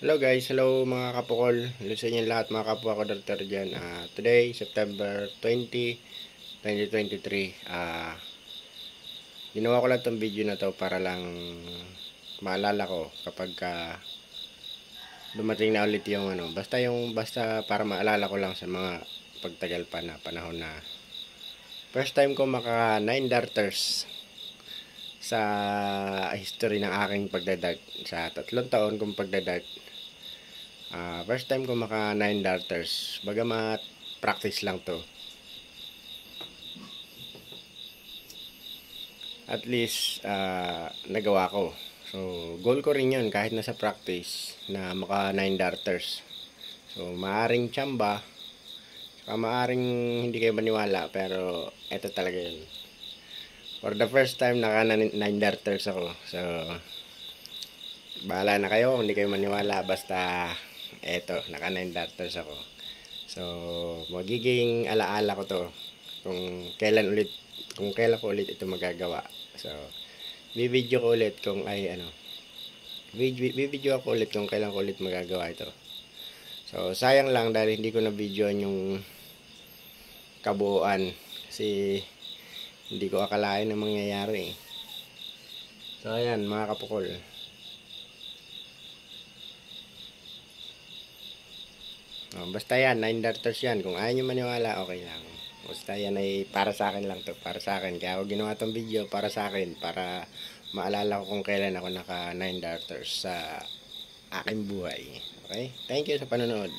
Hello guys, hello mga kapukol. Hello sa inyo lahat mga kapwa ko Dr. dyan. Today, September 20, 2023. Ginawa ko lang itong video na to para lang maalala ko kapag dumating na ulit yung basta para maalala ko lang sa mga pagtagal pa na panahon na first time ko maka 9 darters sa history ng aking pagdadag sa 3 taon kong pagdadag. First time ko maka 9 darters, bagamat practice lang to. At least nagawa ko. So goal ko rin yun kahit nasa practice na maka 9 darters. So maaring tsamba, saka maaring hindi kayo maniwala, pero eto talaga yun. For the first time naka 9 darters ako. So bahala na kayo kung hindi kayo maniwala, basta eto, naka 9 darters ako. So magiging alaala ko to kung kailan ko ulit ito magagawa. So bibidyo ko ulit kung bibidyo ako ulit kung kailan ko ulit magagawa ito. So sayang lang dahil hindi ko na videoan yung kabuuan kasi hindi ko akalain na mangyayari. So ayan mga kapukol, basta yan 9 darters yan. Kung ayaw nyo maniwala, okay lang. Basta yan ay para sa akin lang to, para sa akin. Kaya ako ginawa tong video para sa akin, para maalala ko kung kailan ako naka 9 darters sa aking buhay. Okay? Thank you sa panonood.